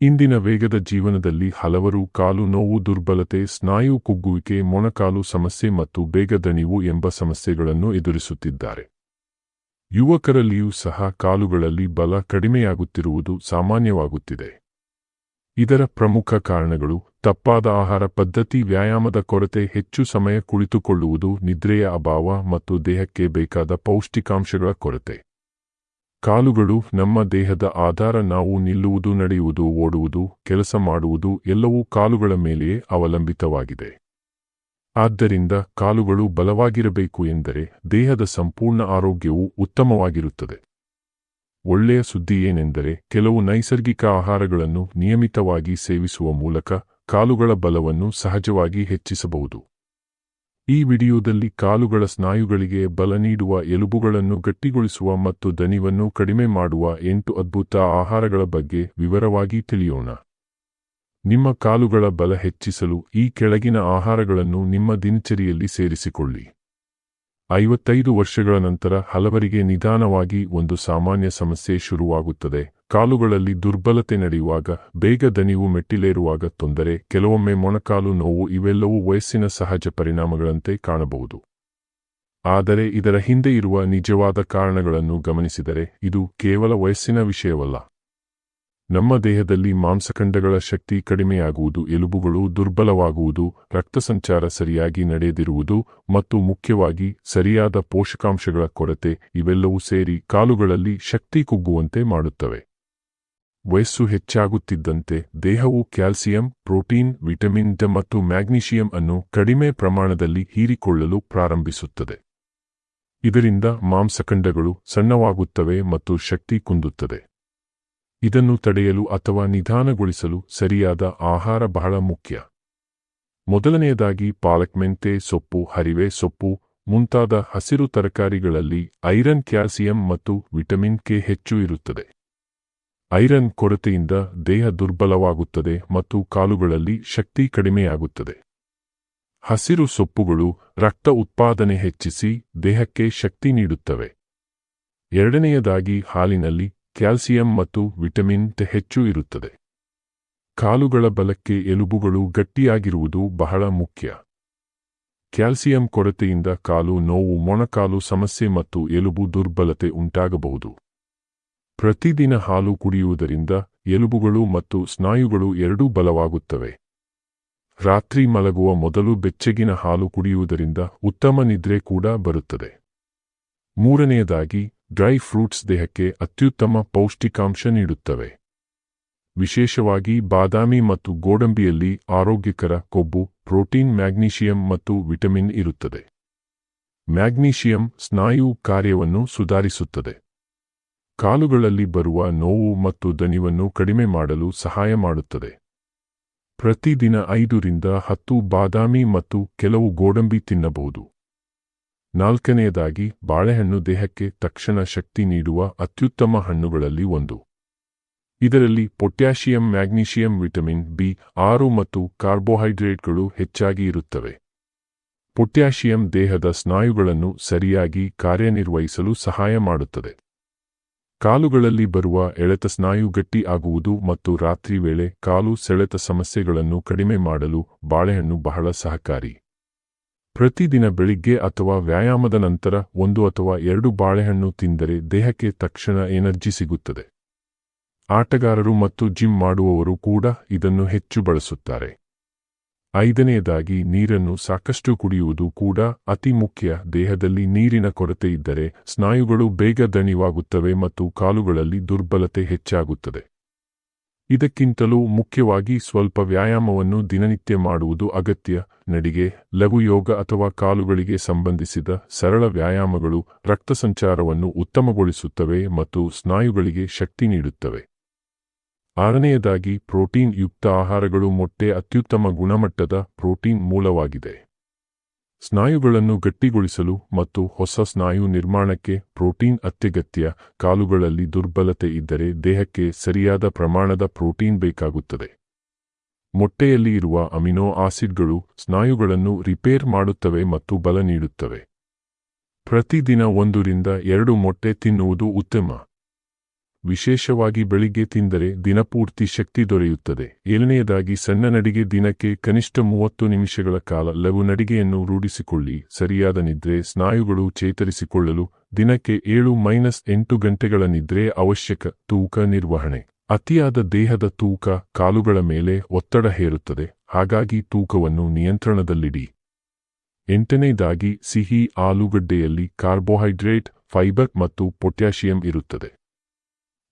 ಇಂದಿನ ವೇಗದ ಜೀವನದಲ್ಲಿ ಹಲವರು ಕಾಲು ನೋವು, ದುರ್ಬಲತೆ, ಸ್ನಾಯು ಕುಗ್ಗುವಿಕೆ, ಮೊಣಕಾಲು ಸಮಸ್ಯೆ ಮತ್ತು ಬೇಗ ದಣಿವು ಎಂಬ ಸಮಸ್ಯೆಗಳನ್ನು ಎದುರಿಸುತ್ತಿದ್ದಾರೆ. ಯುವಕರಲ್ಲಿಯೂ ಸಹ ಕಾಲುಗಳಲ್ಲಿ ಬಲ ಕಡಿಮೆಯಾಗುತ್ತಿರುವುದು ಸಾಮಾನ್ಯವಾಗುತ್ತಿದೆ. ಇದರ ಪ್ರಮುಖ ಕಾರಣಗಳು ತಪ್ಪಾದ ಆಹಾರ ಪದ್ಧತಿ, ವ್ಯಾಯಾಮದ ಕೊರತೆ, ಹೆಚ್ಚು ಸಮಯ ಕುಳಿತುಕೊಳ್ಳುವುದು, ನಿದ್ರೆಯ ಅಭಾವ ಮತ್ತು ದೇಹಕ್ಕೆ ಬೇಕಾದ ಪೌಷ್ಟಿಕಾಂಶಗಳ ಕೊರತೆ. ಕಾಲುಗಳು ನಮ್ಮ ದೇಹದ ಆಧಾರ. ನಾವು ನಿಲ್ಲುವುದು, ನಡೆಯುವುದು, ಓಡುವುದು, ಕೆಲಸ ಮಾಡುವುದು ಎಲ್ಲವೂ ಕಾಲುಗಳ ಮೇಲೆಯೇ ಅವಲಂಬಿತವಾಗಿದೆ. ಆದ್ದರಿಂದ ಕಾಲುಗಳು ಬಲವಾಗಿರಬೇಕು ಎಂದರೆ ದೇಹದ ಸಂಪೂರ್ಣ ಆರೋಗ್ಯವು ಉತ್ತಮವಾಗಿರುತ್ತದೆ. ಒಳ್ಳೆಯ ಸುದ್ದಿ ಏನೆಂದರೆ ಕೆಲವು ನೈಸರ್ಗಿಕ ಆಹಾರಗಳನ್ನು ನಿಯಮಿತವಾಗಿ ಸೇವಿಸುವ ಮೂಲಕ ಕಾಲುಗಳ ಬಲವನ್ನು ಸಹಜವಾಗಿ ಹೆಚ್ಚಿಸಬಹುದು. ಈ ವಿಡಿಯೋದಲ್ಲಿ ಕಾಲುಗಳ ಸ್ನಾಯುಗಳಿಗೆ ಬಲ ನೀಡುವ, ಎಲುಬುಗಳನ್ನು ಗಟ್ಟಿಗೊಳಿಸುವ ಮತ್ತು ದಣಿವನ್ನು ಕಡಿಮೆ ಮಾಡುವ 8 ಅದ್ಭುತ ಆಹಾರಗಳ ಬಗ್ಗೆ ವಿವರವಾಗಿ ತಿಳಿಯೋಣ. ನಿಮ್ಮ ಕಾಲುಗಳ ಬಲ ಹೆಚ್ಚಿಸಲು ಈ ಕೆಳಗಿನ ಆಹಾರಗಳನ್ನು ನಿಮ್ಮ ದಿನಚರಿಯಲ್ಲಿ ಸೇರಿಸಿಕೊಳ್ಳಿ. 55 ವರ್ಷಗಳ ನಂತರ ಹಲವರಿಗೆ ನಿಧಾನವಾಗಿ ಒಂದು ಸಾಮಾನ್ಯ ಸಮಸ್ಯೆ ಶುರುವಾಗುತ್ತದೆ. ಕಾಲುಗಳಲ್ಲಿ ದುರ್ಬಲತೆ, ನಡೆಯುವಾಗ ಬೇಗ ದಣಿವು, ಮೆಟ್ಟಿಲೇರುವಾಗ ತೊಂದರೆ, ಕೆಲವೊಮ್ಮೆ ಮೊಣಕಾಲು ನೋವು. ಇವೆಲ್ಲವೂ ವಯಸ್ಸಿನ ಸಹಜ ಪರಿಣಾಮಗಳಂತೆ ಕಾಣಬಹುದು. ಆದರೆ ಇದರ ಹಿಂದೆ ಇರುವ ನಿಜವಾದ ಕಾರಣಗಳನ್ನು ಗಮನಿಸಿದರೆ ಇದು ಕೇವಲ ವಯಸ್ಸಿನ ವಿಷಯವಲ್ಲ. ನಮ್ಮ ದೇಹದಲ್ಲಿ ಮಾಂಸಖಂಡಗಳ ಶಕ್ತಿ ಕಡಿಮೆಯಾಗುವುದು, ಎಲುಬುಗಳು ದುರ್ಬಲವಾಗುವುದು, ರಕ್ತಸಂಚಾರ ಸರಿಯಾಗಿ ನಡೆಯದಿರುವುದು ಮತ್ತು ಮುಖ್ಯವಾಗಿ ಸರಿಯಾದ ಪೋಷಕಾಂಶಗಳ ಕೊರತೆ ಇವೆಲ್ಲವೂ ಸೇರಿ ಕಾಲುಗಳಲ್ಲಿ ಶಕ್ತಿ ಕುಗ್ಗುವಂತೆ ಮಾಡುತ್ತವೆ. ವಯಸ್ಸು ಹೆಚ್ಚಾಗುತ್ತಿದ್ದಂತೆ ದೇಹವು ಕ್ಯಾಲ್ಸಿಯಂ, ಪ್ರೋಟೀನ್, ವಿಟಮಿನ್ ಡಿ ಮತ್ತು ಮ್ಯಾಗ್ನೀಷಿಯಂ ಅನ್ನು ಕಡಿಮೆ ಪ್ರಮಾಣದಲ್ಲಿ ಹೀರಿಕೊಳ್ಳಲು ಪ್ರಾರಂಭಿಸುತ್ತದೆ. ಇದರಿಂದ ಮಾಂಸಖಂಡಗಳು ಸಣ್ಣವಾಗುತ್ತವೆ ಮತ್ತು ಶಕ್ತಿ ಕುಂದುತ್ತದೆ. ಇದನ್ನು ತಡೆಯಲು ಅಥವಾ ನಿಧಾನಗೊಳಿಸಲು ಸರಿಯಾದ ಆಹಾರ ಬಹಳ ಮುಖ್ಯ. ಮೊದಲನೆಯದಾಗಿ ಪಾಲಕ್, ಮೆಂತೆ ಸೊಪ್ಪು, ಹರಿವೆ ಸೊಪ್ಪು ಮುಂತಾದ ಹಸಿರು ತರಕಾರಿಗಳಲ್ಲಿ ಐರನ್, ಕ್ಯಾಲ್ಸಿಯಂ ಮತ್ತು ವಿಟಮಿನ್ ಕೆ ಹೆಚ್ಚು ಇರುತ್ತದೆ. ಐರನ್ ಕೊರತೆಯಿಂದ ದೇಹ ದುರ್ಬಲವಾಗುತ್ತದೆ ಮತ್ತು ಕಾಲುಗಳಲ್ಲಿ ಶಕ್ತಿ ಕಡಿಮೆಯಾಗುತ್ತದೆ. ಹಸಿರು ಸೊಪ್ಪುಗಳು ರಕ್ತ ಉತ್ಪಾದನೆ ಹೆಚ್ಚಿಸಿ ದೇಹಕ್ಕೆ ಶಕ್ತಿ ನೀಡುತ್ತವೆ. ಎರಡನೆಯದಾಗಿ ಹಾಲಿನಲ್ಲಿ ಕ್ಯಾಲ್ಸಿಯಂ ಮತ್ತು ವಿಟಮಿನ್ ಡಿ ಹೆಚ್ಚು ಇರುತ್ತದೆ. ಕಾಲುಗಳ ಬಲಕ್ಕೆ ಎಲುಬುಗಳು ಗಟ್ಟಿಯಾಗಿರುವುದು ಬಹಳ ಮುಖ್ಯ. ಕ್ಯಾಲ್ಸಿಯಂ ಕೊರತೆಯಿಂದ ಕಾಲು ನೋವು, ಮೊಣಕಾಲು ಸಮಸ್ಯೆ ಮತ್ತು ಎಲುಬು ದುರ್ಬಲತೆ ಉಂಟಾಗಬಹುದು. ಪ್ರತಿದಿನ ಹಾಲು ಕುಡಿಯುವುದರಿಂದ ಎಲುಬುಗಳು ಮತ್ತು ಸ್ನಾಯುಗಳು ಎರಡೂ ಬಲವಾಗುತ್ತವೆ. ರಾತ್ರಿ ಮಲಗುವ ಮೊದಲು ಬೆಚ್ಚಗಿನ ಹಾಲು ಕುಡಿಯುವುದರಿಂದ ಉತ್ತಮ ನಿದ್ರೆ ಕೂಡ ಬರುತ್ತದೆ. ಮೂರನೆಯದಾಗಿ ಡ್ರೈ ಫ್ರೂಟ್ಸ್ ದೇಹಕ್ಕೆ ಅತ್ಯುತ್ತಮ ಪೌಷ್ಟಿಕಾಂಶ ನೀಡುತ್ತವೆ. ವಿಶೇಷವಾಗಿ ಬಾದಾಮಿ ಮತ್ತು ಗೋಡಂಬಿಯಲ್ಲಿ ಆರೋಗ್ಯಕರ ಕೊಬ್ಬು, ಪ್ರೋಟೀನ್, ಮ್ಯಾಗ್ನೀಷಿಯಂ ಮತ್ತು ವಿಟಮಿನ್ ಇರುತ್ತದೆ. ಮ್ಯಾಗ್ನೀಷಿಯಂ ಸ್ನಾಯು ಕಾರ್ಯವನ್ನು ಸುಧಾರಿಸುತ್ತದೆ. ಕಾಲುಗಳಲ್ಲಿ ಬರುವ ನೋವು ಮತ್ತು ದಣಿವನ್ನು ಕಡಿಮೆ ಮಾಡಲು ಸಹಾಯ ಮಾಡುತ್ತದೆ. ಪ್ರತಿದಿನ 5 ರಿಂದ 10 ಬಾದಾಮಿ ಮತ್ತು ಕೆಲವು ಗೋಡಂಬಿ ತಿನ್ನಬಹುದು. ನಾಲ್ಕನೆಯದಾಗಿ ಬಾಳೆಹಣ್ಣು ದೇಹಕ್ಕೆ ತಕ್ಷಣ ಶಕ್ತಿ ನೀಡುವ ಅತ್ಯುತ್ತಮ ಹಣ್ಣುಗಳಲ್ಲಿ ಒಂದು. ಇದರಲ್ಲಿ ಪೊಟ್ಯಾಷಿಯಂ, ಮ್ಯಾಗ್ನೀಷಿಯಂ, ವಿಟಮಿನ್ ಬಿ6 ಮತ್ತು ಕಾರ್ಬೋಹೈಡ್ರೇಟ್ಗಳು ಹೆಚ್ಚಾಗಿ ಇರುತ್ತವೆ. ಪೊಟ್ಯಾಷಿಯಂ ದೇಹದ ಸ್ನಾಯುಗಳನ್ನು ಸರಿಯಾಗಿ ಕಾರ್ಯನಿರ್ವಹಿಸಲು ಸಹಾಯ ಮಾಡುತ್ತದೆ. ಕಾಲುಗಳಲ್ಲಿ ಬರುವ ಎಳೆತ, ಸ್ನಾಯು ಗಟ್ಟಿ ಆಗುವುದು ಮತ್ತು ರಾತ್ರಿ ವೇಳೆ ಕಾಲು ಸೆಳೆತ ಸಮಸ್ಯೆಗಳನ್ನು ಕಡಿಮೆ ಮಾಡಲು ಬಾಳೆಹಣ್ಣು ಬಹಳ ಸಹಕಾರಿ. ಪ್ರತಿದಿನ ಬೆಳಿಗ್ಗೆ ಅಥವಾ ವ್ಯಾಯಾಮದ ನಂತರ 1 ಅಥವಾ 2 ಬಾಳೆಹಣ್ಣು ತಿಂದರೆ ದೇಹಕ್ಕೆ ತಕ್ಷಣ ಎನರ್ಜಿ ಸಿಗುತ್ತದೆ. ಆಟಗಾರರು ಮತ್ತು ಜಿಮ್ ಮಾಡುವವರು ಕೂಡ ಇದನ್ನು ಹೆಚ್ಚು ಬಳಸುತ್ತಾರೆ. ಐದನೆಯದಾಗಿ ನೀರನ್ನು ಸಾಕಷ್ಟು ಕುಡಿಯುವುದು ಕೂಡ ಅತಿ ಮುಖ್ಯ. ದೇಹದಲ್ಲಿ ನೀರಿನ ಕೊರತೆ ಇದ್ದರೆ ಸ್ನಾಯುಗಳು ಬೇಗ ದಣಿವಾಗುತ್ತವೆ ಮತ್ತು ಕಾಲುಗಳಲ್ಲಿ ದುರ್ಬಲತೆ ಹೆಚ್ಚಾಗುತ್ತದೆ. ಇದಕ್ಕಿಂತಲೂ ಮುಖ್ಯವಾಗಿ ಸ್ವಲ್ಪ ವ್ಯಾಯಾಮವನ್ನು ದಿನನಿತ್ಯ ಮಾಡುವುದು ಅಗತ್ಯ. ನಡಿಗೆ, ಲಘು ಯೋಗ ಅಥವಾ ಕಾಲುಗಳಿಗೆ ಸಂಬಂಧಿಸಿದ ಸರಳ ವ್ಯಾಯಾಮಗಳು ರಕ್ತಸಂಚಾರವನ್ನು ಉತ್ತಮಗೊಳಿಸುತ್ತವೆ ಮತ್ತು ಸ್ನಾಯುಗಳಿಗೆ ಶಕ್ತಿ ನೀಡುತ್ತವೆ. ಆರನೆಯದಾಗಿ ಪ್ರೋಟೀನ್ ಯುಕ್ತ ಆಹಾರಗಳು. ಮೊಟ್ಟೆ ಅತ್ಯುತ್ತಮ ಗುಣಮಟ್ಟದ ಪ್ರೋಟೀನ್ ಮೂಲವಾಗಿದೆ. ಸ್ನಾಯುಗಳನ್ನು ಗಟ್ಟಿಗೊಳಿಸಲು ಮತ್ತು ಹೊಸ ಸ್ನಾಯು ನಿರ್ಮಾಣಕ್ಕೆ ಪ್ರೋಟೀನ್ ಅತ್ಯಗತ್ಯ. ಕಾಲುಗಳಲ್ಲಿ ದುರ್ಬಲತೆ ಇದ್ದರೆ ದೇಹಕ್ಕೆ ಸರಿಯಾದ ಪ್ರಮಾಣದ ಪ್ರೋಟೀನ್ ಬೇಕಾಗುತ್ತದೆ. ಮೊಟ್ಟೆಯಲ್ಲಿ ಇರುವ ಅಮಿನೋ ಆಸಿಡ್ಗಳು ಸ್ನಾಯುಗಳನ್ನು ರಿಪೇರ್ ಮಾಡುತ್ತವೆ ಮತ್ತು ಬಲ ನೀಡುತ್ತವೆ. ಪ್ರತಿದಿನ 1 ರಿಂದ 2 ಮೊಟ್ಟೆ ತಿನ್ನುವುದು ಉತ್ತಮ. ವಿಶೇಷವಾಗಿ ಬೆಳಿಗ್ಗೆ ತಿಂದರೆ ದಿನಪೂರ್ತಿ ಶಕ್ತಿ ದೊರೆಯುತ್ತದೆ. 7ನೇದಾಗಿ ಸಣ್ಣ ನಡಿಗೆ. ದಿನಕ್ಕೆ ಕನಿಷ್ಠ 30 ನಿಮಿಷಗಳ ಕಾಲ ಲಘು ನಡಿಗೆಯನ್ನು ರೂಢಿಸಿಕೊಳ್ಳಿ. ಸರಿಯಾದ ನಿದ್ರೆ. ಸ್ನಾಯುಗಳು ಚೇತರಿಸಿಕೊಳ್ಳಲು ದಿನಕ್ಕೆ 7-8 ಗಂಟೆಗಳ ನಿದ್ರೆ ಅವಶ್ಯಕ. ತೂಕ ನಿರ್ವಹಣೆ. ಅತಿಯಾದ ದೇಹದ ತೂಕ ಕಾಲುಗಳ ಮೇಲೆ ಒತ್ತಡ ಹೇರುತ್ತದೆ, ಹಾಗಾಗಿ ತೂಕವನ್ನು ನಿಯಂತ್ರಣದಲ್ಲಿಡಿ. 8ನೇದಾಗಿ ಸಿಹಿ. ಆಲೂಗಡ್ಡೆಯಲ್ಲಿ ಕಾರ್ಬೋಹೈಡ್ರೇಟ್, ಫೈಬರ್ ಮತ್ತು ಪೊಟ್ಯಾಷಿಯಂ ಇರುತ್ತದೆ.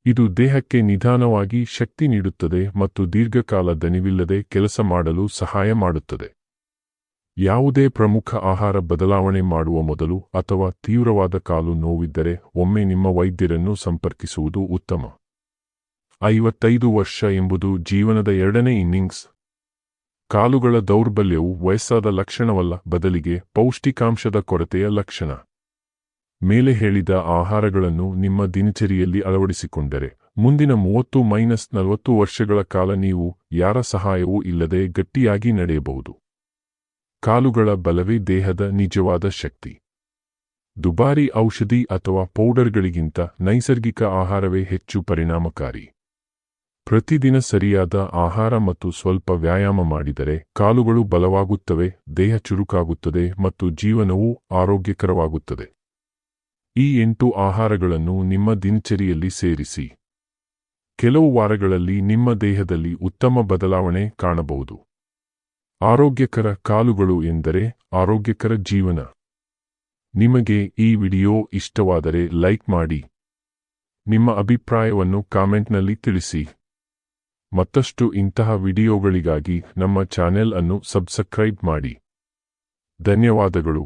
ಇದು ದೇಹಕ್ಕೆ ನಿಧಾನವಾಗಿ ಶಕ್ತಿ ನೀಡುತ್ತದೆ ಮತ್ತು ದೀರ್ಘಕಾಲ ದಣಿವಿಲ್ಲದೆ ಕೆಲಸ ಮಾಡಲು ಸಹಾಯ ಮಾಡುತ್ತದೆ. ಯಾವುದೇ ಪ್ರಮುಖ ಆಹಾರ ಬದಲಾವಣೆ ಮಾಡುವ ಮೊದಲು ಅಥವಾ ತೀವ್ರವಾದ ಕಾಲು ನೋವಿದ್ದರೆ ಒಮ್ಮೆ ನಿಮ್ಮ ವೈದ್ಯರನ್ನು ಸಂಪರ್ಕಿಸುವುದು ಉತ್ತಮ. 55 ವರ್ಷ ಎಂಬುದು ಜೀವನದ 2ನೇ ಇನ್ನಿಂಗ್ಸ್. ಕಾಲುಗಳ ದೌರ್ಬಲ್ಯವು ವಯಸ್ಸಾದ ಲಕ್ಷಣವಲ್ಲ, ಬದಲಿಗೆ ಪೌಷ್ಟಿಕಾಂಶದ ಕೊರತೆಯ ಲಕ್ಷಣ. ಮೇಲೆ ಹೇಳಿದ ಆಹಾರಗಳನ್ನು ನಿಮ್ಮ ದಿನಚರಿಯಲ್ಲಿ ಅಳವಡಿಸಿಕೊಂಡರೆ ಮುಂದಿನ 30-40 ವರ್ಷಗಳ ಕಾಲ ನೀವು ಯಾರ ಸಹಾಯವೂ ಇಲ್ಲದೆ ಗಟ್ಟಿಯಾಗಿ ನಡೆಯಬಹುದು. ಕಾಲುಗಳ ಬಲವೇ ದೇಹದ ನಿಜವಾದ ಶಕ್ತಿ. ದುಬಾರಿ ಔಷಧಿ ಅಥವಾ ಪೌಡರ್ಗಳಿಗಿಂತ ನೈಸರ್ಗಿಕ ಆಹಾರವೇ ಹೆಚ್ಚು ಪರಿಣಾಮಕಾರಿ. ಪ್ರತಿದಿನ ಸರಿಯಾದ ಆಹಾರ ಮತ್ತು ಸ್ವಲ್ಪ ವ್ಯಾಯಾಮ ಮಾಡಿದರೆ ಕಾಲುಗಳು ಬಲವಾಗುತ್ತವೆ, ದೇಹ ಚುರುಕಾಗುತ್ತದೆ ಮತ್ತು ಜೀವನವೂ ಆರೋಗ್ಯಕರವಾಗುತ್ತದೆ. ಈ 8 ಆಹಾರಗಳನ್ನು ನಿಮ್ಮ ದಿನಚರಿಯಲ್ಲಿ ಸೇರಿಸಿ. ಕೆಲವು ವಾರಗಳಲ್ಲಿ ನಿಮ್ಮ ದೇಹದಲ್ಲಿ ಉತ್ತಮ ಬದಲಾವಣೆ ಕಾಣಬಹುದು. ಆರೋಗ್ಯಕರ ಕಾಲುಗಳು ಎಂದರೆ ಆರೋಗ್ಯಕರ ಜೀವನ. ನಿಮಗೆ ಈ ವಿಡಿಯೋ ಇಷ್ಟವಾದರೆ ಲೈಕ್ ಮಾಡಿ. ನಿಮ್ಮ ಅಭಿಪ್ರಾಯವನ್ನು ಕಾಮೆಂಟ್ನಲ್ಲಿ ತಿಳಿಸಿ. ಮತ್ತಷ್ಟು ಇಂತಹ ವಿಡಿಯೋಗಳಿಗಾಗಿ ನಮ್ಮ ಚಾನೆಲ್ ಅನ್ನು ಸಬ್ಸ್ಕ್ರೈಬ್ ಮಾಡಿ. ಧನ್ಯವಾದಗಳು.